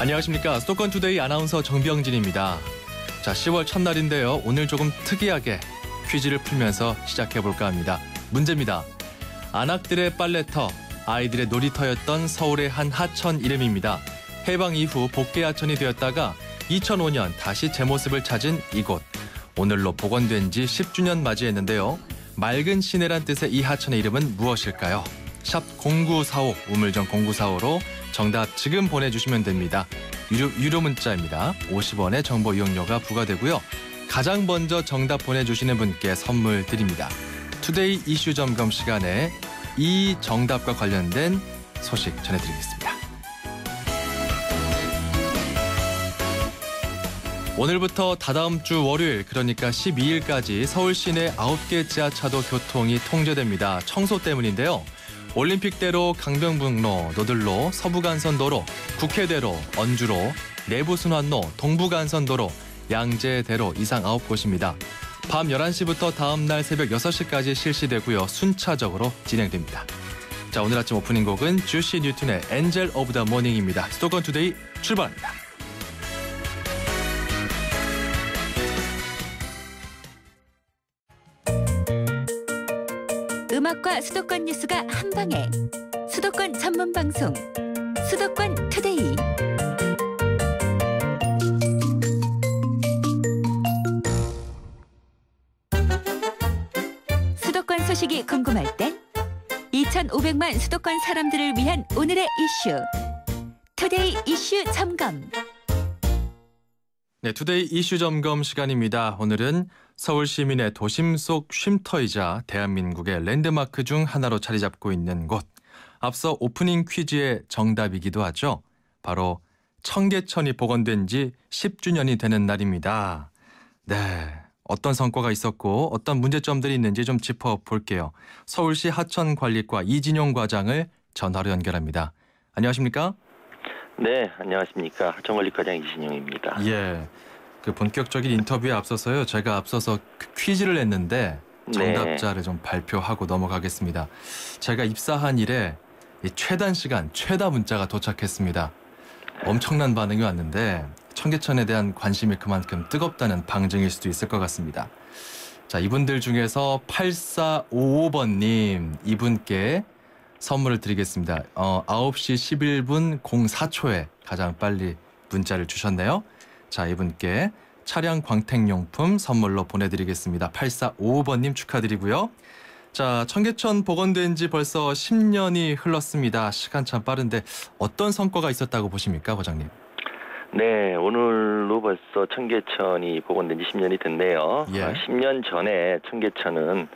안녕하십니까. 수도권투데이 아나운서 정병진입니다. 자, 10월 첫날인데요. 오늘 조금 특이하게 퀴즈를 풀면서 시작해볼까 합니다. 문제입니다. 안악들의 빨래터, 아이들의 놀이터였던 서울의 한 하천 이름입니다. 해방 이후 복개 하천이 되었다가 2005년 다시 제 모습을 찾은 이곳. 오늘로 복원된 지 10주년 맞이했는데요. 맑은 시내란 뜻의 이 하천의 이름은 무엇일까요? 샵 0945, 우물정 0945로 정답 지금 보내주시면 됩니다. 유료 문자입니다. 50원의 정보 이용료가 부과되고요. 가장 먼저 정답 보내주시는 분께 선물 드립니다. 투데이 이슈 점검 시간에 이 정답과 관련된 소식 전해드리겠습니다. 오늘부터 다다음 주 월요일, 그러니까 12일까지 서울 시내 9개 지하차도 교통이 통제됩니다. 청소 때문인데요. 올림픽대로, 강변북로, 노들로, 서부간선도로, 국회대로, 언주로, 내부순환로, 동부간선도로, 양재대로 이상 9곳입니다. 밤 11시부터 다음날 새벽 6시까지 실시되고요. 순차적으로 진행됩니다. 자, 오늘 아침 오프닝 곡은 주시 뉴튼의 엔젤 오브 더 모닝입니다. 수도권 투데이 출발합니다. 음악과 수도권 뉴스가 한방에. 수도권 전문 방송 수도권 투데이. 수도권 소식이 궁금할 땐 2,500만 수도권 사람들을 위한 오늘의 이슈. 투데이 이슈 점검. 네, 투데이 이슈 점검 시간입니다. 오늘은 서울 시민의 도심 속 쉼터이자 대한민국의 랜드마크 중 하나로 자리 잡고 있는 곳. 앞서 오프닝 퀴즈의 정답이기도 하죠. 바로 청계천이 복원된 지 10주년이 되는 날입니다. 네, 어떤 성과가 있었고 어떤 문제점들이 있는지 좀 짚어볼게요. 서울시 하천관리과 이진용 과장을 전화로 연결합니다. 안녕하십니까? 네, 안녕하십니까. 하천관리과장 이진용입니다. 예. 그 본격적인 인터뷰에 앞서서요. 제가 앞서서 퀴즈를 냈는데 정답자를 좀 발표하고 넘어가겠습니다. 제가 입사한 이래 최단 시간, 최다 문자가 도착했습니다. 엄청난 반응이 왔는데 청계천에 대한 관심이 그만큼 뜨겁다는 방증일 수도 있을 것 같습니다. 자, 이분들 중에서 8455번님, 이분께 선물을 드리겠습니다. 9시 11분 04초에 가장 빨리 문자를 주셨네요. 자, 이분께 차량 광택용품 선물로 보내드리겠습니다. 8455번님 축하드리고요. 자, 청계천 복원된 지 벌써 10년이 흘렀습니다. 시간 참 빠른데 어떤 성과가 있었다고 보십니까, 과장님? 네, 오늘로 벌써 청계천이 복원된 지 10년이 됐네요. 예. 10년 전에 청계천은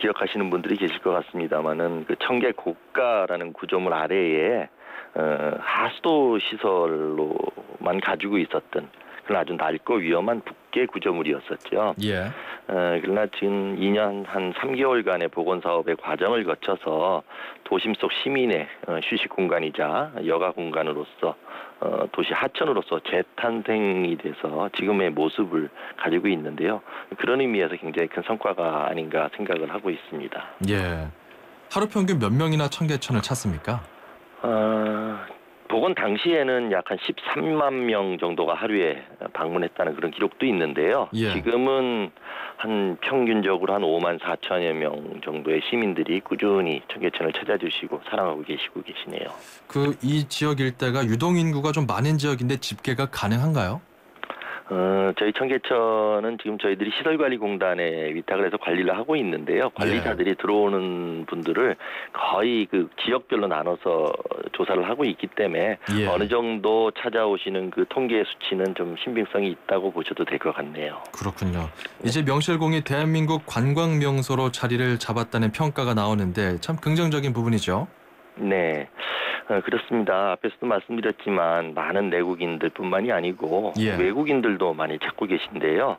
기억하시는 분들이 계실 것 같습니다만은 그 청계고가라는 구조물 아래에 하수도 시설로만 가지고 있었던 그런 아주 낡고 위험한 북계 구조물이었었죠. 예. 그러나 지금 2년 한 3개월간의 복원 사업의 과정을 거쳐서 도심 속 시민의 휴식 공간이자 여가 공간으로서 도시 하천으로서 재탄생이 돼서 지금의 모습을 가지고 있는데요. 그런 의미에서 굉장히 큰 성과가 아닌가 생각을 하고 있습니다. 예. 하루 평균 몇 명이나 청계천을 찾습니까? 복원 당시에는 약 한 13만 명 정도가 하루에 방문했다는 그런 기록도 있는데요. 예. 지금은 한 평균적으로 한 5만 4천여 명 정도의 시민들이 꾸준히 청계천을 찾아주시고 사랑하고 계시네요. 이 지역 일대가 유동인구가 좀 많은 지역인데 집계가 가능한가요? 저희 청계천은 지금 저희들이 시설관리공단에 위탁을 해서 관리를 하고 있는데요. 관리자들이 들어오는 분들을 거의 그 지역별로 나눠서 조사를 하고 있기 때문에 어느 정도 찾아오시는 그 통계 수치는 좀 신빙성이 있다고 보셔도 될 것 같네요. 그렇군요. 이제 명실공히 대한민국 관광 명소로 자리를 잡았다는 평가가 나오는데 참 긍정적인 부분이죠. 네. 그렇습니다. 앞에서도 말씀드렸지만 많은 내국인들뿐만이 아니고 외국인들도 많이 찾고 계신데요.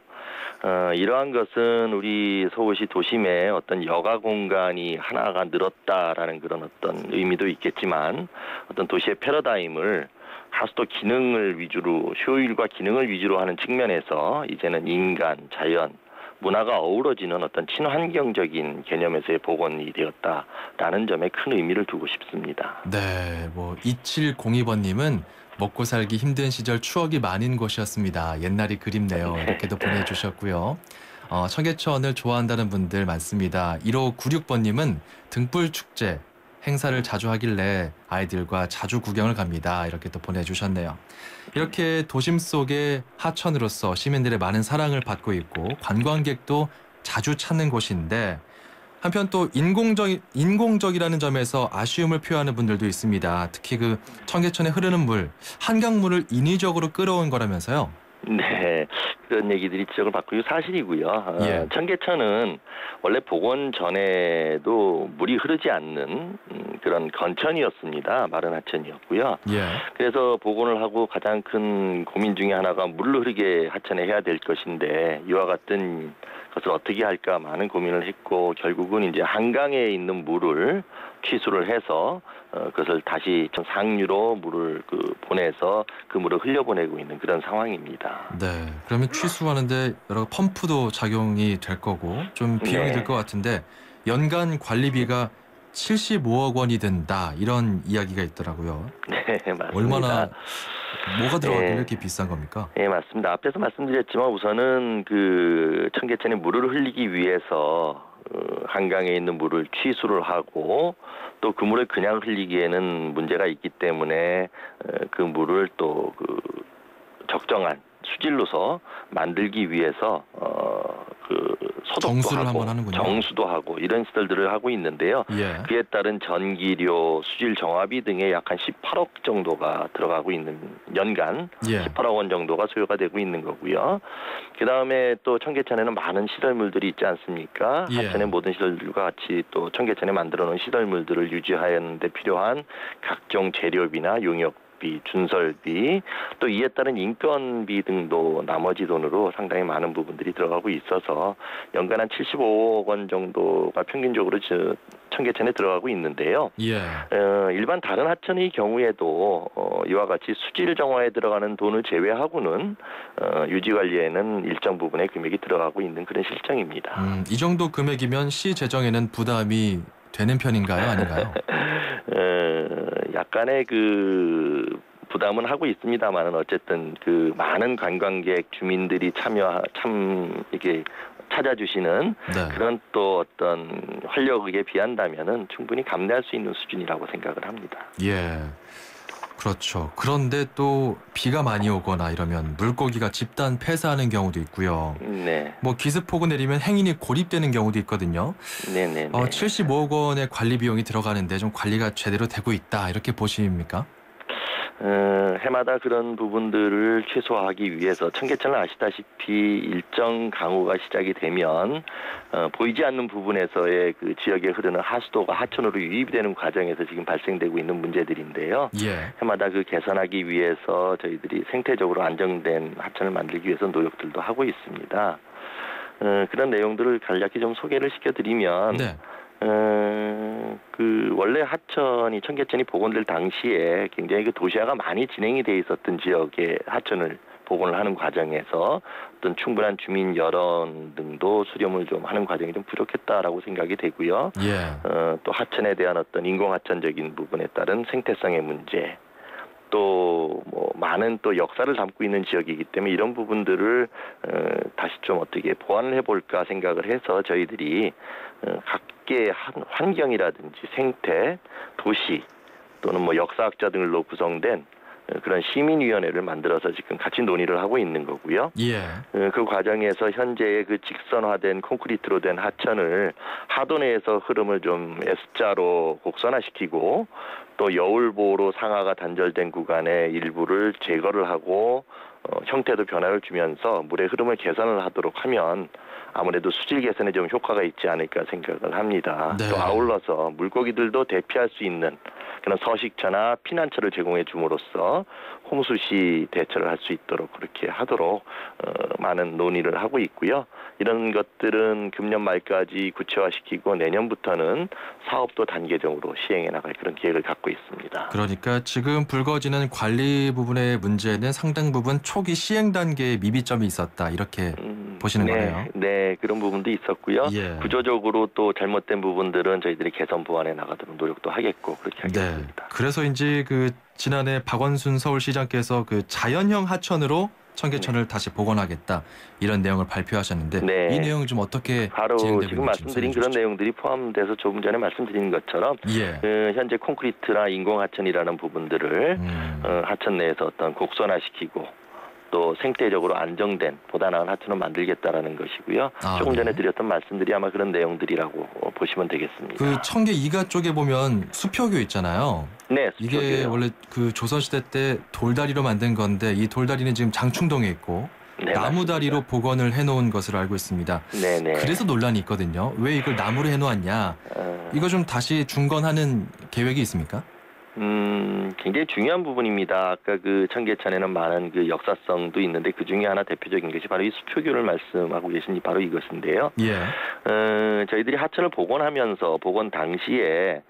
이러한 것은 우리 서울시 도심의 어떤 여가 공간이 하나가 늘었다라는 그런 어떤 의미도 있겠지만 어떤 도시의 패러다임을 하수도 기능을 위주로, 효율과 기능을 위주로 하는 측면에서 이제는 인간, 자연, 문화가 어우러지는 어떤 친환경적인 개념에서의 복원이 되었다라는 점에 큰 의미를 두고 싶습니다. 네, 2702번님은 먹고 살기 힘든 시절 추억이 많은 곳이었습니다. 옛날이 그립네요. 이렇게도 보내주셨고요. 청계천을 좋아한다는 분들 많습니다. 1596번님은 등불축제 행사를 자주 하길래 아이들과 자주 구경을 갑니다. 이렇게 또 보내주셨네요. 이렇게 도심 속의 하천으로서 시민들의 많은 사랑을 받고 있고 관광객도 자주 찾는 곳인데 한편 또 인공적이라는 점에서 아쉬움을 표하는 분들도 있습니다. 특히 그 청계천에 흐르는 물, 한강물을 인위적으로 끌어온 거라면서요. 네, 그런 얘기들이 지적을 받고 있고 사실이고요. 예. 청계천은 원래 복원 전에도 물이 흐르지 않는 그런 건천이었습니다. 마른 하천이었고요. 예. 그래서 복원을 하고 가장 큰 고민 중에 하나가 물로 흐르게 하천에 해야 될 것인데 이와 같은 것을 어떻게 할까 많은 고민을 했고 결국은 이제 한강에 있는 물을 취수를 해서 그것을 다시 상류로 물을 보내서 그 물을 흘려보내고 있는 그런 상황입니다. 네, 그러면 취수하는데 여러 펌프도 작용이 될 거고 좀 비용이 네. 들 것 같은데 연간 관리비가 75억 원이 든다 이런 이야기가 있더라고요. 네, 맞습니다. 얼마나 뭐가 들어가길래 네. 이렇게 비싼 겁니까? 네, 맞습니다. 앞에서 말씀드렸지만 우선은 그 청계천에 물을 흘리기 위해서 한강에 있는 물을 취수를 하고 또 그 물을 그냥 흘리기에는 문제가 있기 때문에 그 물을 또 그 적정한 수질로서 만들기 위해서 그 소독도 정수를 하고 한번 하는군요. 정수도 하고 이런 시설들을 하고 있는데요. 예. 그에 따른 전기료, 수질 정화비 등에 약 한 18억 정도가 들어가고 있는 연간 예. 18억 원 정도가 소요가 되고 있는 거고요. 그 다음에 또 청계천에는 많은 시설물들이 있지 않습니까? 예. 하천의 모든 시설들과 같이 또 청계천에 만들어놓은 시설물들을 유지하는 데 필요한 각종 재료비나 용역비, 준설비, 또 이에 따른 인건비 등도 나머지 돈으로 상당히 많은 부분들이 들어가고 있어서 연간 한 75억 원 정도가 평균적으로 청계천에 들어가고 있는데요. 예. 일반 다른 하천의 경우에도 이와 같이 수질 정화에 들어가는 돈을 제외하고는 유지 관리에는 일정 부분의 금액이 들어가고 있는 그런 실정입니다. 이 정도 금액이면 시 재정에는 부담이 되는 편인가요, 아닌가요? 약간의 그 부담은 하고 있습니다만은 어쨌든 그 많은 관광객 주민들이 이게 찾아주시는 네. 그런 또 어떤 활력에 비한다면은 충분히 감내할 수 있는 수준이라고 생각을 합니다. 예. 그렇죠. 그런데 또 비가 많이 오거나 이러면 물고기가 집단 폐사하는 경우도 있고요. 네. 뭐 기습폭우 내리면 행인이 고립되는 경우도 있거든요. 네네. 75억 원의 관리 비용이 들어가는데 좀 관리가 제대로 되고 있다 이렇게 보십니까? 해마다 그런 부분들을 최소화하기 위해서 청계천은 아시다시피 일정 강우가 시작이 되면 보이지 않는 부분에서의 그 지역에 흐르는 하수도가 하천으로 유입이 되는 과정에서 지금 발생되고 있는 문제들인데요. 예. 해마다 그 개선하기 위해서 저희들이 생태적으로 안정된 하천을 만들기 위해서 노력들도 하고 있습니다. 그런 내용들을 간략히 좀 소개를 시켜드리면 네. 그 원래 하천이 청계천이 복원될 당시에 굉장히 그 도시화가 많이 진행이 돼 있었던 지역의 하천을 복원을 하는 과정에서 어떤 충분한 주민 여론 등도 수렴을 좀 하는 과정이 좀 부족했다라고 생각이 되고요. 예. 또 하천에 대한 어떤 인공하천적인 부분에 따른 생태성의 문제, 또 뭐 많은 또 역사를 담고 있는 지역이기 때문에 이런 부분들을 다시 좀 어떻게 보완을 해볼까 생각을 해서 저희들이 각계의 환경이라든지 생태, 도시 또는 뭐 역사학자 등으로 구성된 그런 시민위원회를 만들어서 지금 같이 논의를 하고 있는 거고요. 예. 그 과정에서 현재의 그 직선화된 콘크리트로 된 하천을 하도 내에서 흐름을 좀 S자로 곡선화시키고 또 여울보로 상하가 단절된 구간의 일부를 제거를 하고 형태도 변화를 주면서 물의 흐름을 개선을 하도록 하면 아무래도 수질 개선에 좀 효과가 있지 않을까 생각을 합니다. 네. 또 아울러서 물고기들도 대피할 수 있는 그런 서식처나 피난처를 제공해 줌으로써 홍수 시 대처를 할 수 있도록 그렇게 하도록 많은 논의를 하고 있고요. 이런 것들은 금년 말까지 구체화시키고 내년부터는 사업도 단계적으로 시행해 나갈 그런 계획을 갖고 있습니다. 그러니까 지금 불거지는 관리 부분의 문제는 상당 부분 초기 시행 단계에 미비점이 있었다 이렇게 보시는 거네요. 네, 그런 부분도 있었고요. 예. 구조적으로 또 잘못된 부분들은 저희들이 개선 보완해 나가도록 노력도 하겠고 그렇게 하겠습니다. 그렇습니다. 그래서인지 그 지난해 박원순 서울시장께서 그 자연형 하천으로 청계천을 다시 복원하겠다 이런 내용을 발표하셨는데 네. 이 내용이 좀 어떻게 바로 진행되고 지금 말씀드린 그런 내용들이 포함돼서 조금 전에 말씀드린 것처럼 현재 콘크리트나 인공하천이라는 부분들을 하천 내에서 어떤 곡선화시키고 또 생태적으로 안정된 보다 나은 하천을 만들겠다라는 것이고요. 조금 전에 드렸던 말씀들이 아마 그런 내용들이라고 보시면 되겠습니다. 그 청계 이가 쪽에 보면 수표교 있잖아요. 네, 수표교요. 이게 원래 그 조선시대 때 돌다리로 만든 건데 이 돌다리는 지금 장충동에 있고 네, 나무다리로 복원을 해놓은 것으로 알고 있습니다. 네네. 그래서 논란이 있거든요. 왜 이걸 나무로 해놓았냐. 이거 좀 다시 중건하는 계획이 있습니까? 굉장히 중요한 부분입니다. 아까 그 청계천에는 많은 그 역사성도 있는데 그 중에 하나 대표적인 것이 바로 이 수표교를 말씀하고 계신 바로 이것인데요. 저희들이 하천을 복원하면서 복원 당시에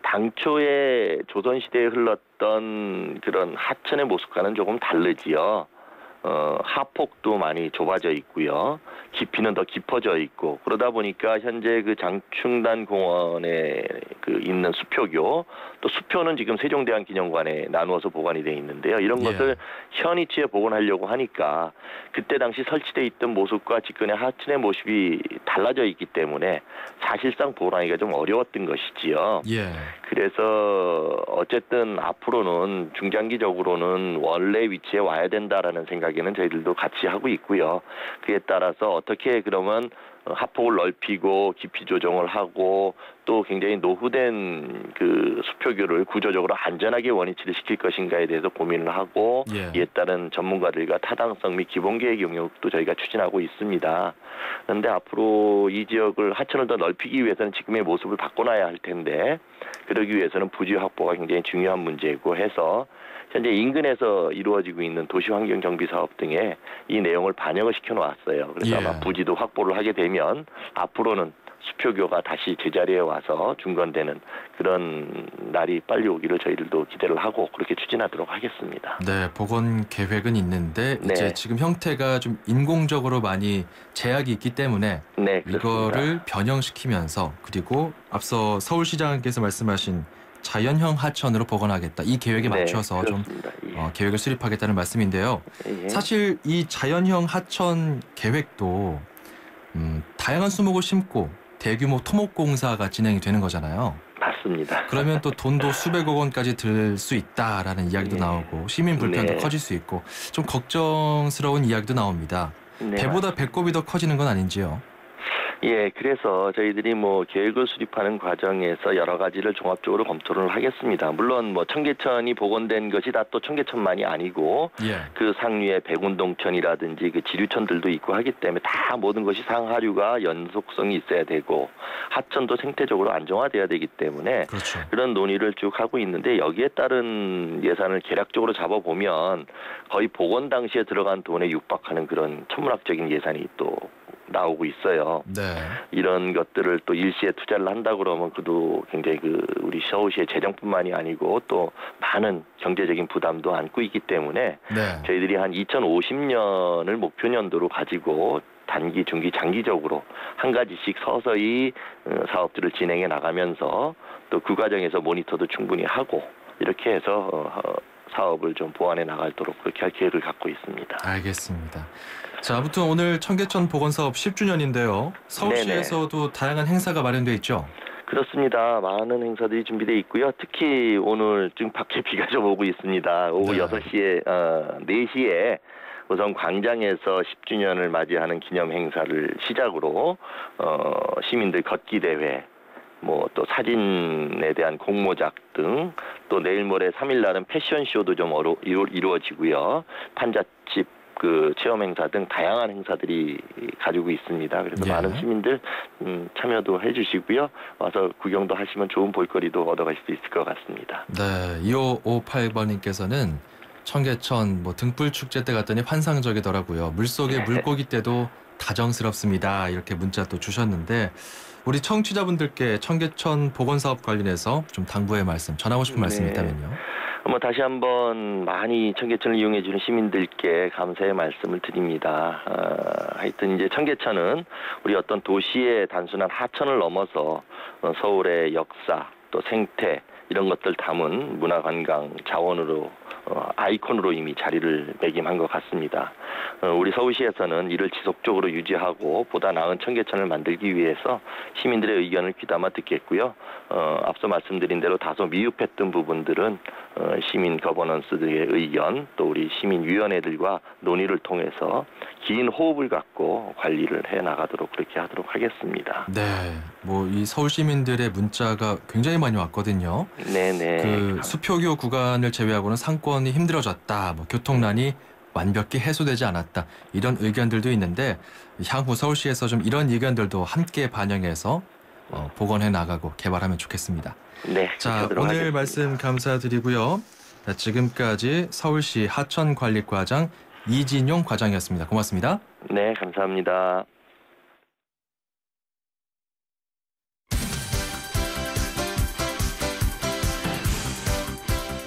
당초에 조선시대에 흘렀던 그런 하천의 모습과는 조금 다르지요. 하폭도 많이 좁아져 있고요. 깊이는 더 깊어져 있고 그러다 보니까 현재 그 장충단 공원에 그 있는 수표교 또 수표는 지금 세종대왕기념관에 나누어서 보관이 돼 있는데요. 이런 것을 현 위치에 복원하려고 하니까 그때 당시 설치돼 있던 모습과 지금의 하천의 모습이 달라져 있기 때문에 사실상 복원하기가 좀 어려웠던 것이지요. 그래서 어쨌든 앞으로는 중장기적으로는 원래 위치에 와야 된다라는 생각에는 저희들도 같이 하고 있고요. 그에 따라서 어떻게 그러면 하폭을 넓히고 깊이 조정을 하고 또 굉장히 노후된 그 수표교를 구조적으로 안전하게 원위치를 시킬 것인가에 대해서 고민을 하고 이에 따른 전문가들과 타당성 및 기본계획 용역도 저희가 추진하고 있습니다. 그런데 앞으로 이 지역을 하천을 더 넓히기 위해서는 지금의 모습을 바꿔놔야 할 텐데 그러기 위해서는 부지 확보가 굉장히 중요한 문제이고 해서 현재 인근에서 이루어지고 있는 도시환경정비 사업 등에 이 내용을 반영을 시켜놓았어요. 그래서 아마 부지도 확보를 하게 되면 앞으로는 수표교가 다시 제자리에 와서 중건되는 그런 날이 빨리 오기를 저희들도 기대를 하고 그렇게 추진하도록 하겠습니다. 네, 복원 계획은 있는데 이제 지금 형태가 좀 인공적으로 많이 제약이 있기 때문에 이거를 변형시키면서 그리고 앞서 서울시장께서 말씀하신 자연형 하천으로 복원하겠다. 이 계획에 맞춰서 좀 계획을 수립하겠다는 말씀인데요. 사실 이 자연형 하천 계획도 다양한 수목을 심고 대규모 토목공사가 진행이 되는 거잖아요. 맞습니다. 그러면 또 돈도 수백억 원까지 들 수 있다라는 이야기도 나오고 시민 불편도 커질 수 있고 좀 걱정스러운 이야기도 나옵니다. 배보다 배꼽이 더 커지는 건 아닌지요? 그래서 저희들이 뭐 계획을 수립하는 과정에서 여러 가지를 종합적으로 검토를 하겠습니다. 물론 뭐 청계천이 복원된 것이 다 또 청계천만이 아니고 그 상류에 백운동천이라든지 그 지류천들도 있고 하기 때문에 다 모든 것이 상하류가 연속성이 있어야 되고 하천도 생태적으로 안정화돼야 되기 때문에 그런 논의를 쭉 하고 있는데 여기에 따른 예산을 계략적으로 잡아보면 거의 복원 당시에 들어간 돈에 육박하는 그런 천문학적인 예산이 또 나오고 있어요. 이런 것들을 또 일시에 투자를 한다 그러면 그도 굉장히 우리 서울시의 재정뿐만이 아니고 또 많은 경제적인 부담도 안고 있기 때문에 저희들이 한 2050년을 목표 년도로 가지고 단기, 중기, 장기적으로 한 가지씩 서서히 사업들을 진행해 나가면서 또 그 과정에서 모니터도 충분히 하고 이렇게 해서 사업을 좀 보완해 나가도록 그렇게 할 계획을 갖고 있습니다. 알겠습니다. 자, 아무튼 오늘 청계천 복원사업 10주년인데요. 서울시에서도 다양한 행사가 마련돼 있죠? 그렇습니다. 많은 행사들이 준비되어 있고요. 특히 오늘 지금 밖에 비가 좀 오고 있습니다. 오후 4시에 우선 광장에서 10주년을 맞이하는 기념 행사를 시작으로 시민들 걷기 대회, 뭐 또 사진에 대한 공모작 등 또 내일 모레 3일 날은 패션쇼도 좀 이루어지고요. 판잣집 그 체험 행사 등 다양한 행사들이 가지고 있습니다. 그래서 많은 시민들 참여도 해주시고요. 와서 구경도 하시면 좋은 볼거리도 얻어가실 수 있을 것 같습니다. 네, 2558번님께서는 청계천 등불 축제 때 갔더니 환상적이더라고요. 물속에 물고기 때도 다정스럽습니다. 이렇게 문자 또 주셨는데 우리 청취자분들께 청계천 복원사업 관련해서 좀 당부의 말씀, 전하고 싶은 말씀이 있다면요. 다시 한번 많이 청계천을 이용해 주는 시민들께 감사의 말씀을 드립니다. 하여튼 이제 청계천은 우리 어떤 도시의 단순한 하천을 넘어서 서울의 역사, 또 생태 이런 것들 담은 문화관광 자원으로 아이콘으로 이미 자리를 매김한 것 같습니다. 우리 서울시에서는 이를 지속적으로 유지하고 보다 나은 청계천을 만들기 위해서 시민들의 의견을 귀담아 듣겠고요. 앞서 말씀드린 대로 다소 미흡했던 부분들은 시민 거버넌스들의 의견 또 우리 시민위원회들과 논의를 통해서 긴 호흡을 갖고 관리를 해나가도록 그렇게 하도록 하겠습니다. 네, 뭐 이 서울 시민들의 문자가 굉장히 많이 왔거든요. 네네. 그 수표교 구간을 제외하고는 상권이 힘들어졌다, 뭐 교통난이 완벽히 해소되지 않았다 이런 의견들도 있는데 향후 서울시에서 좀 이런 의견들도 함께 반영해서 복원해 나가고 개발하면 좋겠습니다. 네. 자, 오늘 하겠습니다. 말씀 감사드리고요. 자, 지금까지 서울시 하천관리과장 이진용 과장이었습니다. 고맙습니다. 네, 감사합니다.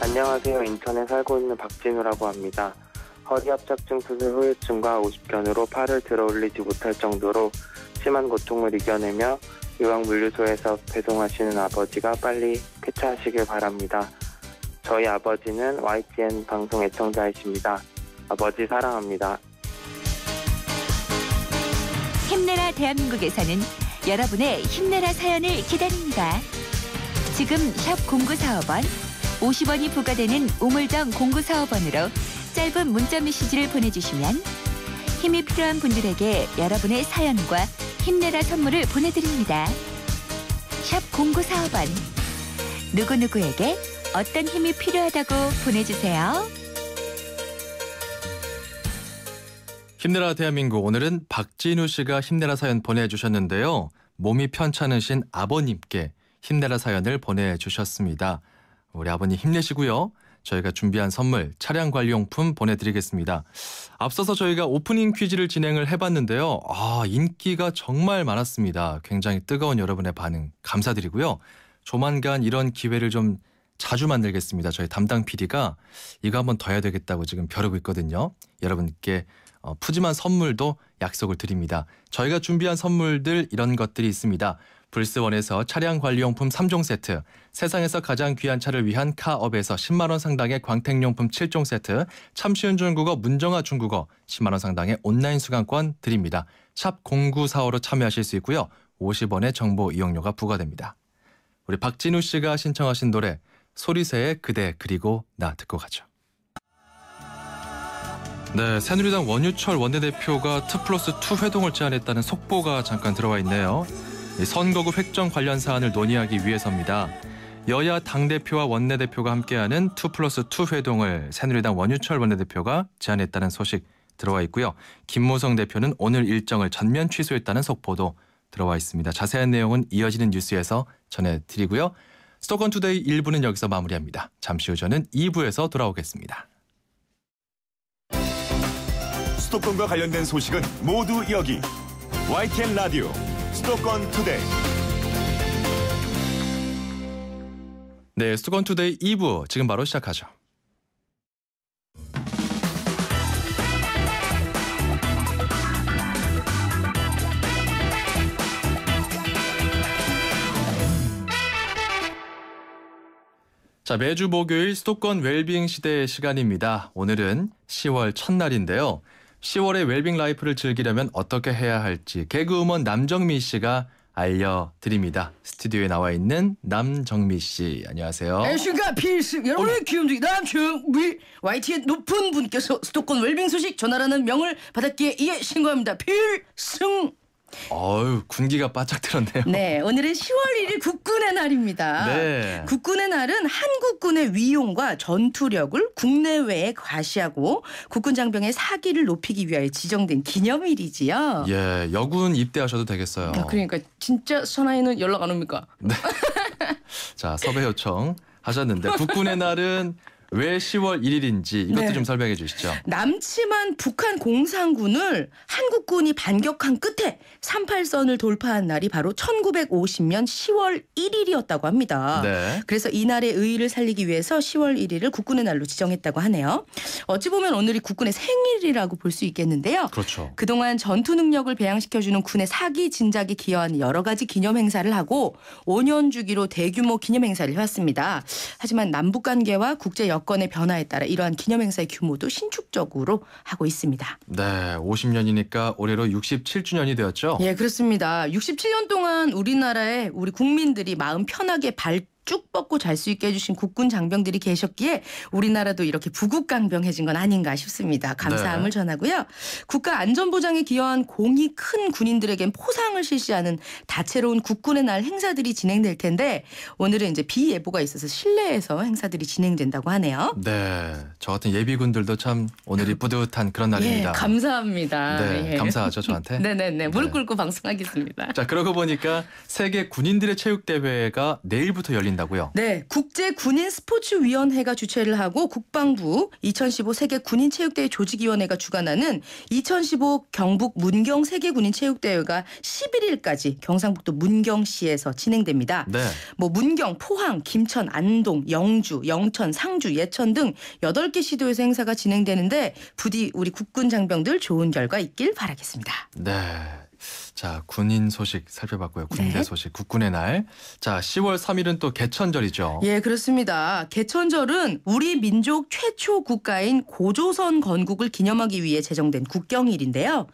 안녕하세요. 인천에 살고 있는 박진우라고 합니다. 허리압착증 수술 후유증과 50견으로 팔을 들어올리지 못할 정도로 심한 고통을 이겨내며 요양물류소에서 배송하시는 아버지가 빨리 쾌차하시길 바랍니다. 저희 아버지는 YTN 방송 애청자이십니다. 아버지 사랑합니다. 힘내라 대한민국에서는 여러분의 힘내라 사연을 기다립니다. 지금 샵 0945번 50원이 부과되는 우물정 0945번으로 짧은 문자 메시지를 보내주시면 힘이 필요한 분들에게 여러분의 사연과 힘내라 선물을 보내드립니다. 샵 0945번 누구누구에게 어떤 힘이 필요하다고 보내주세요. 힘내라 대한민국, 오늘은 박진우 씨가 힘내라 사연 보내주셨는데요. 몸이 편찮으신 아버님께 힘내라 사연을 보내주셨습니다. 우리 아버님 힘내시고요. 저희가 준비한 선물 차량관리용품 보내드리겠습니다. 앞서서 저희가 오프닝 퀴즈를 진행을 해봤는데요. 인기가 정말 많았습니다. 굉장히 뜨거운 여러분의 반응 감사드리고요. 조만간 이런 기회를 좀 자주 만들겠습니다. 저희 담당 PD가 이거 한번 더 해야 되겠다고 지금 벼르고 있거든요. 여러분께 푸짐한 선물도 약속을 드립니다. 저희가 준비한 선물들 이런 것들이 있습니다. 불스원에서 차량관리용품 3종 세트, 세상에서 가장 귀한 차를 위한 카업에서 10만 원 상당의 광택용품 7종 세트, 참 쉬운 중국어 문정아 중국어 10만 원 상당의 온라인 수강권 드립니다. 샵 0945로 참여하실 수 있고요. 50원의 정보 이용료가 부과됩니다. 우리 박진우 씨가 신청하신 노래 소리새의 그대 그리고 나 듣고 가죠. 네, 새누리당 원유철 원내대표가 2+2 회동을 제안했다는 속보가 잠깐 들어와 있네요. 선거구 획정 관련 사안을 논의하기 위해서입니다. 여야 당대표와 원내대표가 함께하는 2+2 회동을 새누리당 원유철 원내대표가 제안했다는 소식 들어와 있고요. 김무성 대표는 오늘 일정을 전면 취소했다는 속보도 들어와 있습니다. 자세한 내용은 이어지는 뉴스에서 전해드리고요. 수도권 투데이 1부는 여기서 마무리합니다. 잠시 후 저는 2부에서 돌아오겠습니다. 수도권과 관련된 소식은 모두 여기 YTN 라디오 수도권 투데이. 네, 수도권 투데이 2부 지금 바로 시작하죠. 자, 매주 목요일 수도권 웰빙 시대의 시간입니다. 오늘은 10월 첫날인데요. 10월의 웰빙 라이프를 즐기려면 어떻게 해야 할지 개그우먼 남정미 씨가 알려드립니다. 스튜디오에 나와 있는 남정미 씨, 안녕하세요. 안녕하십니까. 필승 여러분의 귀염둥이 남정미. YTN 높은 분께서 수도권 웰빙 소식 전하라는 명을 받았기에 이에 신고합니다. 필승. 군기가 바짝 들었네요. 네, 오늘은 10월 1일 국군의 날입니다. 네. 국군의 날은 한국군의 위용과 전투력을 국내외에 과시하고 국군 장병의 사기를 높이기 위하여 지정된 기념일이지요. 예, 여군 입대하셔도 되겠어요. 그러니까 진짜 선하이는 연락 안 옵니까? 네. 자, 섭외 요청 하셨는데 국군의 날은 왜 10월 1일인지 이것도 네. 좀 설명해 주시죠. 남침한 북한 공산군을 한국군이 반격한 끝에 38선을 돌파한 날이 바로 1950년 10월 1일이었다고 합니다. 네. 그래서 이날의 의의를 살리기 위해서 10월 1일을 국군의 날로 지정했다고 하네요. 어찌 보면 오늘이 국군의 생일이라고 볼 수 있겠는데요. 그렇죠. 그동안 전투 능력을 배양시켜주는 군의 사기 진작에 기여한 여러 가지 기념 행사를 하고 5년 주기로 대규모 기념 행사를 해왔습니다. 하지만 남북 관계와 국제 여건의 변화에 따라 이러한 기념 행사의 규모도 신축적으로 하고 있습니다. 네, 50년이니까 올해로 67주년이 되었죠. 예, 그렇습니다. 67년 동안 우리나라에 우리 국민들이 마음 편하게 쭉 뻗고 잘 수 있게 해주신 국군 장병들이 계셨기에 우리나라도 이렇게 부국강병해진 건 아닌가 싶습니다. 감사함을 네. 전하고요. 국가 안전보장에 기여한 공이 큰 군인들에겐 포상을 실시하는 다채로운 국군의 날 행사들이 진행될 텐데 오늘은 이제 비예보가 있어서 실내에서 행사들이 진행된다고 하네요. 네, 저 같은 예비군들도 참 오늘이 뿌듯한 그런 날입니다. 예, 감사합니다. 네, 예. 감사하죠 저한테. 네네네, 무릎 꿇고 방송하겠습니다. 자, 그러고 보니까 세계 군인들의 체육대회가 내일부터 열린다고요? 네, 국제군인스포츠위원회가 주최를 하고 국방부 2015 세계 군인체육대회 조직위원회가 주관하는 2015 경북 문경 세계군인체육대회가 11일까지 경상북도 문경시에서 진행됩니다. 네. 뭐 문경, 포항, 김천, 안동, 영주, 영천, 상주, 예천 등 8개 시도에서 행사가 진행되는데 부디 우리 국군 장병들 좋은 결과 있길 바라겠습니다. 네. 자, 군인 소식 살펴봤고요. 군대 네. 소식, 국군의 날. 자, 10월 3일은 또 개천절이죠. 예, 그렇습니다. 개천절은 우리 민족 최초 국가인 고조선 건국을 기념하기 위해 제정된 국경일인데요.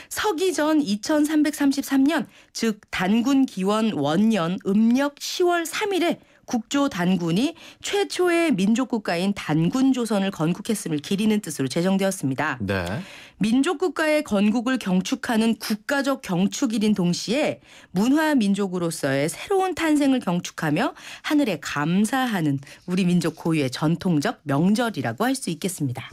서기 전 2333년, 즉 단군 기원 원년 음력 10월 3일에 국조 단군이 최초의 민족국가인 단군조선을 건국했음을 기리는 뜻으로 제정되었습니다. 네. 민족국가의 건국을 경축하는 국가적 경축일인 동시에 문화민족으로서의 새로운 탄생을 경축하며 하늘에 감사하는 우리 민족 고유의 전통적 명절이라고 할 수 있겠습니다.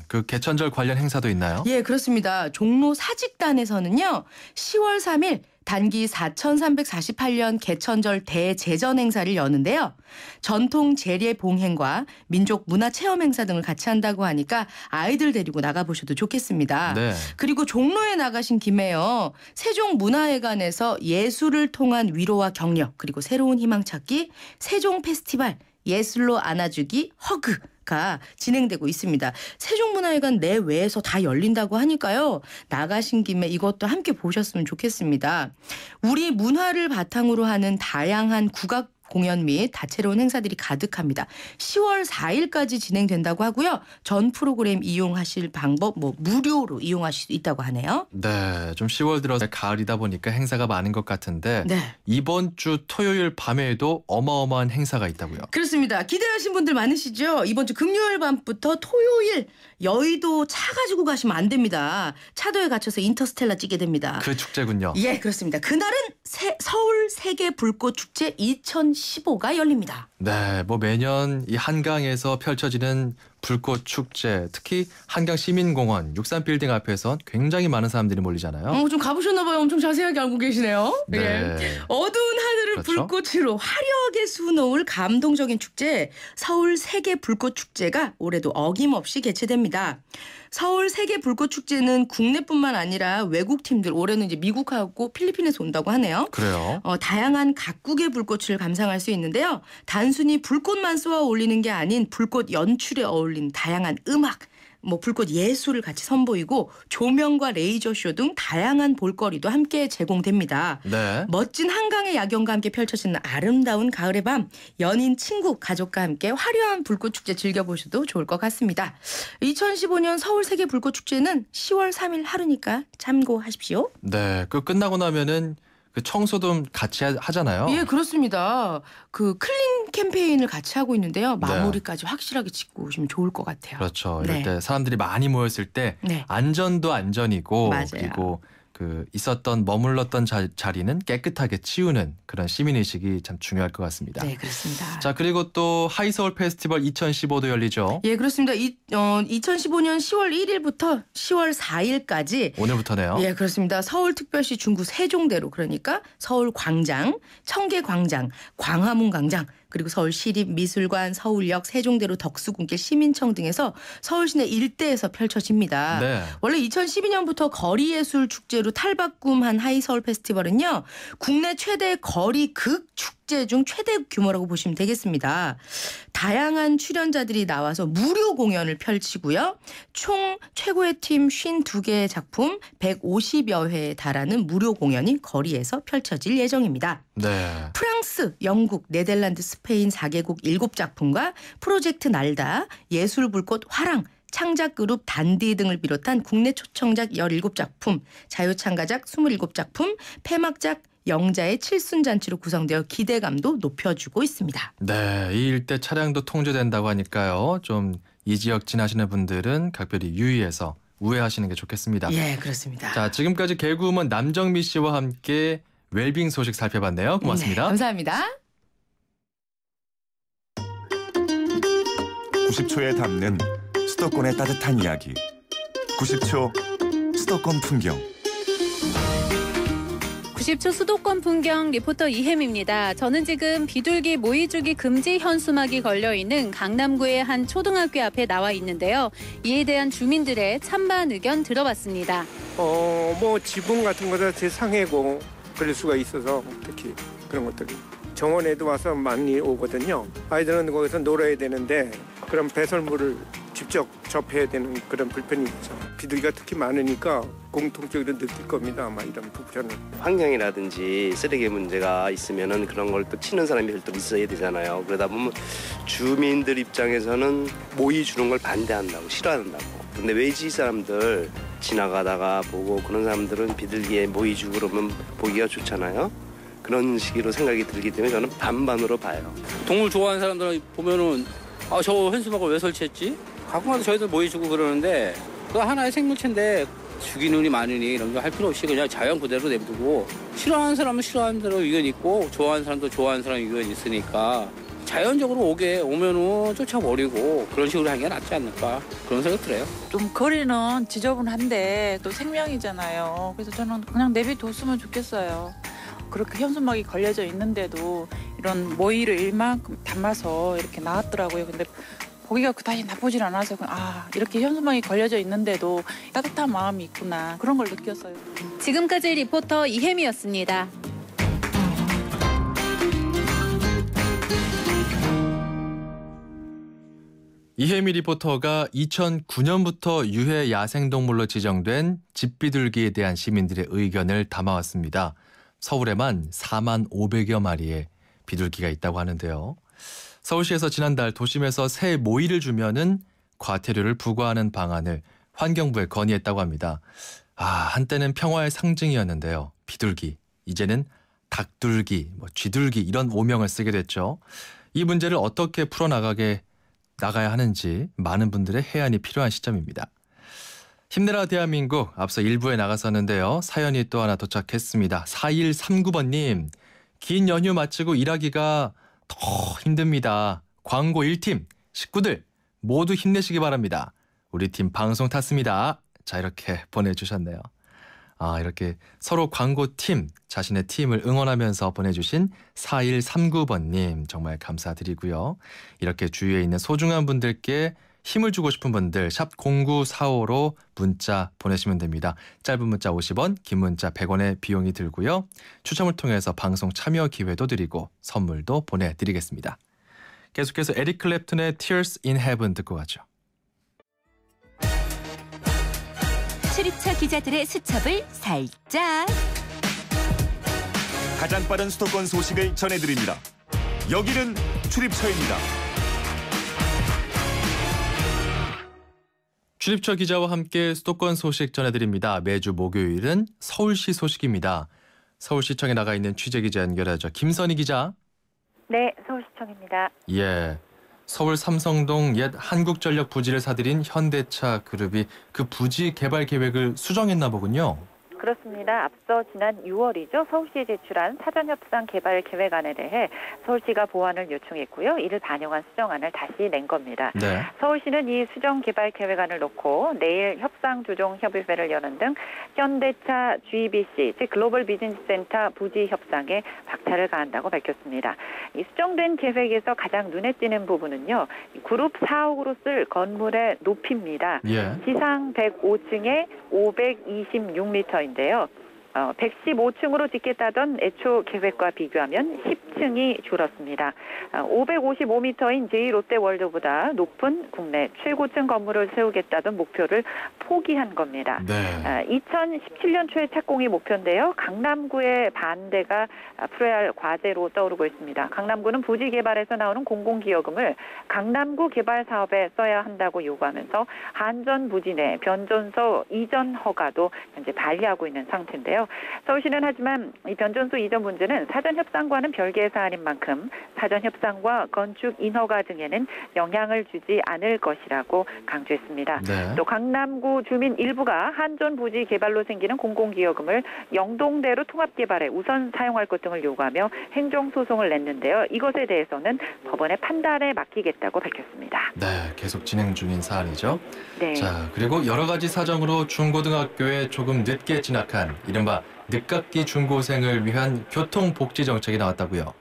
그 개천절 관련 행사도 있나요? 예, 그렇습니다. 종로 사직단에서는요. 10월 3일 단기 4348년 개천절 대제전 행사를 여는데요. 전통 재래 봉행과 민족 문화 체험 행사 등을 같이 한다고 하니까 아이들 데리고 나가보셔도 좋겠습니다. 네. 그리고 종로에 나가신 김에요. 세종문화회관에서 예술을 통한 위로와 격려 그리고 새로운 희망 찾기 세종 페스티벌 예술로 안아주기 허그가 진행되고 있습니다. 세종문화회관 내외에서 다 열린다고 하니까요. 나가신 김에 이것도 함께 보셨으면 좋겠습니다. 우리 문화를 바탕으로 하는 다양한 국악 공연 및 다채로운 행사들이 가득합니다. 10월 4일까지 진행된다고 하고요. 전 프로그램 이용하실 방법 무료로 이용하실 수 있다고 하네요. 네, 좀 10월 들어서 가을이다 보니까 행사가 많은 것 같은데 네. 이번 주 토요일 밤에도 어마어마한 행사가 있다고요. 그렇습니다. 기대하신 분들 많으시죠? 이번 주 금요일 밤부터 토요일 여의도 차 가지고 가시면 안 됩니다. 차도에 갇혀서 인터스텔라 찍게 됩니다. 그 축제군요. 예, 그렇습니다. 그날은 서울 세계 불꽃 축제 2015가 열립니다. 네, 뭐 매년 이 한강에서 펼쳐지는 불꽃 축제, 특히 한강 시민공원 63빌딩 앞에서 굉장히 많은 사람들이 몰리잖아요. 좀 가보셨나 봐요. 엄청 자세하게 알고 계시네요. 네. 예. 어두운 하늘을 그렇죠? 불꽃으로 화려하게 수놓을 감동적인 축제 서울 세계 불꽃 축제가 올해도 어김없이 개최됩니다. 서울 세계 불꽃 축제는 국내뿐만 아니라 외국 팀들 올해는 이제 미국하고 필리핀에서 온다고 하네요. 그래요? 다양한 각국의 불꽃을 감상할 수 있는데요. 단순히 불꽃만 쏘아 올리는 게 아닌 불꽃 연출에 어울리는 다양한 음악, 불꽃 예술을 같이 선보이고 조명과 레이저쇼 등 다양한 볼거리도 함께 제공됩니다. 네. 멋진 한강의 야경과 함께 펼쳐지는 아름다운 가을의 밤, 연인, 친구, 가족과 함께 화려한 불꽃축제 즐겨보셔도 좋을 것 같습니다. 2015년 서울 세계 불꽃축제는 10월 3일 하루니까 참고하십시오. 네, 그 끝나고 나면은 그 청소도 같이 하잖아요. 예, 그렇습니다. 그 클린 캠페인을 같이 하고 있는데요. 마무리까지 확실하게 짓고 오시면 좋을 것 같아요. 그렇죠. 이럴 네. 때 사람들이 많이 모였을 때 네. 안전도 안전이고 맞아요. 그리고 그 있었던 머물렀던 자리는 깨끗하게 치우는 그런 시민의식이 참 중요할 것 같습니다. 네, 그렇습니다. 자, 그리고 또 하이서울 페스티벌 2015도 열리죠. 예, 그렇습니다. 2015년 10월 1일부터 10월 4일까지 오늘부터네요. 예, 그렇습니다. 서울특별시 중구 세종대로 그러니까 서울광장, 청계광장, 광화문광장, 그리고 서울시립미술관, 서울역, 세종대로, 덕수궁길, 시민청 등에서 서울 시내 일대에서 펼쳐집니다. 네. 원래 2012년부터 거리예술 축제로 탈바꿈한 하이서울 페스티벌은요. 국내 최대 거리 극 축제 중 최대 규모라고 보시면 되겠습니다. 다양한 출연자들이 나와서 무료 공연을 펼치고요. 총 최고의 팀 52개의 작품 150여 회에 달하는 무료 공연이 거리에서 펼쳐질 예정입니다. 네. 프랑스, 영국, 네덜란드, 스페인 4개국 7작품과 프로젝트 날다, 예술불꽃 화랑, 창작그룹 단디 등을 비롯한 국내 초청작 17작품, 자유참가작 27작품, 폐막작 영자의 칠순잔치로 구성되어 기대감도 높여주고 있습니다. 네, 이 일대 차량도 통제된다고 하니까요. 좀 이 지역 지나시는 분들은 각별히 유의해서 우회하시는 게 좋겠습니다. 예, 그렇습니다. 자, 지금까지 개그우먼 남정미 씨와 함께 웰빙 소식 살펴봤네요. 고맙습니다. 네, 감사합니다. 90초에 담는 수도권의 따뜻한 이야기. 90초 수도권 풍경. 90초 수도권 풍경 리포터 이혜미입니다. 저는 지금 비둘기 모이주기 금지 현수막이 걸려있는 강남구의 한 초등학교 앞에 나와 있는데요. 이에 대한 주민들의 찬반 의견 들어봤습니다. 뭐 지붕 같은 거다 상해고 그럴 수가 있어서 특히 그런 것들이. 정원에도 와서 많이 오거든요. 아이들은 거기서 놀아야 되는데 그런 배설물을 직접 접해야 되는 그런 불편이 있죠. 비둘기가 특히 많으니까 공통적으로 느낄 겁니다. 아마 이런 불편을. 환경이라든지 쓰레기 문제가 있으면은 그런 걸 또 치는 사람이 별도로 있어야 되잖아요. 그러다 보면 주민들 입장에서는 모이 주는 걸 반대한다고, 싫어한다고. 근데 외지 사람들 지나가다가 보고 그런 사람들은 비둘기에 모이 주고 그러면 보기가 좋잖아요. 그런 식으로 생각이 들기 때문에 저는 반반으로 봐요. 동물 좋아하는 사람들은 보면은 저 현수막을 왜 설치했지? 가끔가다 저희들 모여주고 그러는데 그 하나의 생물체인데 죽이는 일이 많으니 이런 거 할 필요 없이 그냥 자연 그대로 내두고 싫어하는 사람은 싫어하는 대로 의견 있고 좋아하는 사람도 좋아하는 사람 의견 있으니까 자연적으로 오면은 쫓아버리고 그런 식으로 하는 게 낫지 않을까 그런 생각 들어요. 좀 거리는 지저분한데 또 생명이잖아요. 그래서 저는 그냥 내비뒀으면 좋겠어요. 그렇게 현수막이 걸려져 있는데도 이런 모이를 일만큼 담아서 이렇게 나왔더라고요. 근데 보기가 그다지 나쁘진 않아서 이렇게 현수막이 걸려져 있는데도 따뜻한 마음이 있구나 그런 걸 느꼈어요. 지금까지 리포터 이혜미였습니다. 이혜미 리포터가 2009년부터 유해 야생동물로 지정된 집비둘기에 대한 시민들의 의견을 담아왔습니다. 서울에만 4만 500여 마리의 비둘기가 있다고 하는데요. 서울시에서 지난달 도심에서 새 모이를 주면은 과태료를 부과하는 방안을 환경부에 건의했다고 합니다. 한때는 평화의 상징이었는데요. 비둘기, 이제는 닭둘기, 쥐둘기 이런 오명을 쓰게 됐죠. 이 문제를 어떻게 풀어나가야 하는지 많은 분들의 해안이 필요한 시점입니다. 힘내라 대한민국 앞서 1부에 나갔었는데요. 사연이 또 하나 도착했습니다. 4139번님. 긴 연휴 마치고 일하기가 더 힘듭니다. 광고 1팀 식구들 모두 힘내시기 바랍니다. 우리 팀 방송 탔습니다. 자, 이렇게 보내주셨네요. 이렇게 서로 광고팀, 자신의 팀을 응원하면서 보내주신 4139번님 정말 감사드리고요. 이렇게 주위에 있는 소중한 분들께 힘을 주고 싶은 분들 샵 0945로 문자 보내시면 됩니다. 짧은 문자 50원, 긴 문자 100원의 비용이 들고요. 추첨을 통해서 방송 참여 기회도 드리고 선물도 보내드리겠습니다. 계속해서 에릭 클랩튼의 Tears in Heaven 듣고 가죠. 출입처 기자들의 수첩을 살짝. 가장 빠른 수도권 소식을 전해드립니다. 여기는 출입처입니다. 출입처 기자와 함께 수도권 소식 전해드립니다. 매주 목요일은 서울시 소식입니다. 서울시청에 나가 있는 취재기자 연결하죠. 김선희 기자. 네, 서울시청입니다. 예, 서울 삼성동 옛 한국전력 부지를 사들인 현대차 그룹이 그 부지 개발 계획을 수정했나 보군요. 그렇습니다. 앞서 지난 6월이죠. 서울시에 제출한 사전협상 개발 계획안에 대해 서울시가 보완을 요청했고요. 이를 반영한 수정안을 다시 낸 겁니다. 네. 서울시는 이 수정 개발 계획안을 놓고 내일 협상조정협의회를 여는 등 현대차 GBC, 즉 글로벌 비즈니스센터 부지 협상에 박차를 가한다고 밝혔습니다. 이 수정된 계획에서 가장 눈에 띄는 부분은요. 그룹 4옥으로 쓸 건물의 높이입니다. 예. 지상 105층에 526m인데요. 115층으로 짓겠다던 애초 계획과 비교하면 10층이 줄었습니다. 555m인 제2롯데월드보다 높은 국내 최고층 건물을 세우겠다던 목표를 포기한 겁니다. 네. 2017년 초에 착공이 목표인데요. 강남구의 반대가 풀어야 할 과제로 떠오르고 있습니다. 강남구는 부지 개발에서 나오는 공공기여금을 강남구 개발 사업에 써야 한다고 요구하면서 한전 부지 내 변전소 이전 허가도 현재 발의하고 있는 상태인데요. 서울시는 하지만 이 변전소 이전 문제는 사전협상과는 별개의 사안인 만큼 사전협상과 건축 인허가 등에는 영향을 주지 않을 것이라고 강조했습니다. 네. 또 강남구 주민 일부가 한전 부지 개발로 생기는 공공기여금을 영동대로 통합개발에 우선 사용할 것 등을 요구하며 행정소송을 냈는데요. 이것에 대해서는 법원의 판단에 맡기겠다고 밝혔습니다. 네, 계속 진행 중인 사안이죠. 네. 자, 그리고 여러 가지 사정으로 중고등학교에 조금 늦게 진학한 이른바 늦깎이 중고생을 위한 교통복지 정책이 나왔다고요.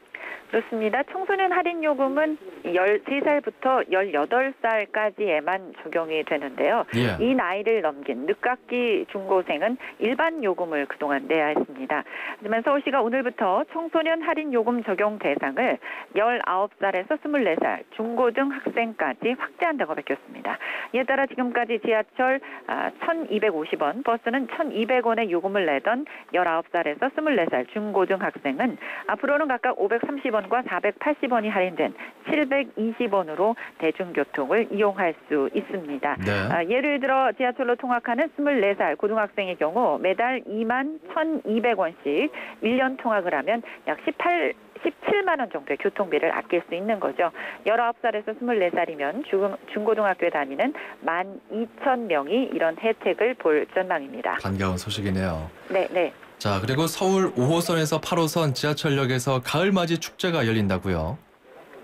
그렇습니다. 청소년 할인 요금은 13살부터 18살까지에만 적용이 되는데요. 예. 이 나이를 넘긴 늦깎이 중고생은 일반 요금을 그동안 내야 했습니다. 하지만 서울시가 오늘부터 청소년 할인 요금 적용 대상을 19살에서 24살 중고등 학생까지 확대한다고 밝혔습니다. 이에 따라 지금까지 지하철 1,250원, 버스는 1,200원의 요금을 내던 19살에서 24살 중고등 학생은 앞으로는 각각 530원 과 480원이 할인된 720원으로 대중교통을 이용할 수 있습니다. 네. 예를 들어 지하철로 통학하는 24살 고등학생의 경우 매달 21,200원씩 1년 통학을 하면 약 17만 원 정도의 교통비를 아낄 수 있는 거죠. 19살에서 24살이면 중고등학교에 다니는 12,000명이 이런 혜택을 볼 전망입니다. 반가운 소식이네요. 네. 자, 그리고 서울 5호선에서 8호선 지하철역에서 가을맞이 축제가 열린다고요.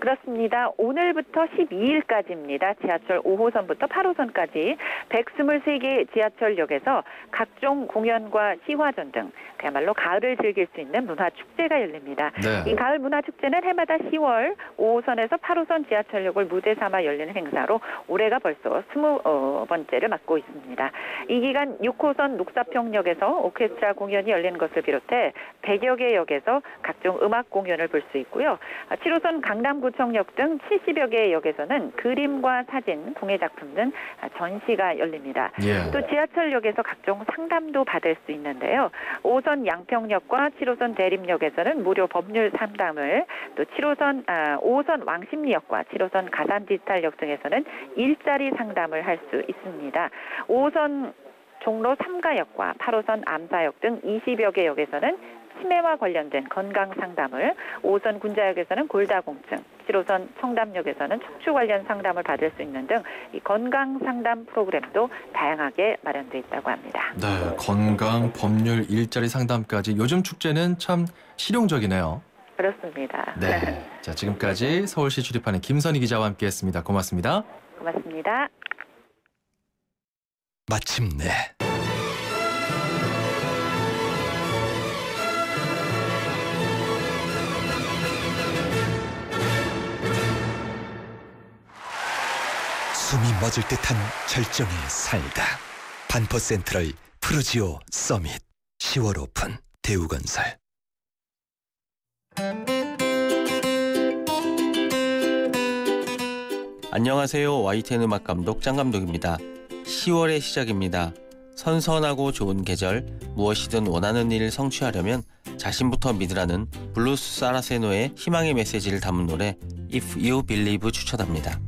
그렇습니다. 오늘부터 12일까지입니다. 지하철 5호선부터 8호선까지 123개 지하철역에서 각종 공연과 시화전 등 그야말로 가을을 즐길 수 있는 문화축제가 열립니다. 네. 이 가을 문화축제는 해마다 10월 5호선에서 8호선 지하철역을 무대 삼아 열리는 행사로 올해가 벌써 20번째를 맞고 있습니다. 이 기간 6호선 녹사평역에서 오케스트라 공연이 열리는 것을 비롯해 100여 개 역에서 각종 음악 공연을 볼 수 있고요. 7호선 강남구청역 등 70여 개의 역에서는 그림과 사진, 공예작품 등 전시가 열립니다. 예. 또 지하철역에서 각종 상담도 받을 수 있는데요. 5호선 양평역과 7호선 대림역에서는 무료 법률 상담을, 또 5호선 왕십리역과 7호선 가산디지털역 등에서는 일자리 상담을 할 수 있습니다. 5호선 종로 3가역과 8호선 암사역 등 20여 개 역에서는 치매와 관련된 건강 상담을, 5호선 군자역에서는 골다공증, 7호선 청담역에서는 척추 관련 상담을 받을 수 있는 등 이 건강 상담 프로그램도 다양하게 마련돼 있다고 합니다. 네, 건강, 법률, 일자리 상담까지 요즘 축제는 참 실용적이네요. 그렇습니다. 네, 자, 지금까지 서울시 출입하는 김선희 기자와 함께했습니다. 고맙습니다. 고맙습니다. 마침내 숨이 멎을 듯한 절정에 살다. 반포 센트럴 푸르지오 서밋 10월 오픈 대우건설. 안녕하세요. YTN 음악감독 짱감독입니다. 10월의 시작입니다. 선선하고 좋은 계절, 무엇이든 원하는 일을 성취하려면 자신부터 믿으라는 블루스 사라세노의 희망의 메시지를 담은 노래 If You Believe 추천합니다.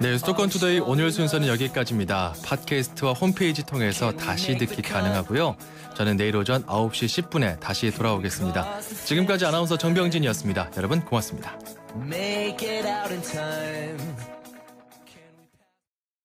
네, 수도권 투데이 오늘 순서는 여기까지입니다. 팟캐스트와 홈페이지 통해서 다시 듣기 가능하고요. 저는 내일 오전 9시 10분에 다시 돌아오겠습니다. 지금까지 아나운서 정병진이었습니다. 여러분 고맙습니다. Make it out in time.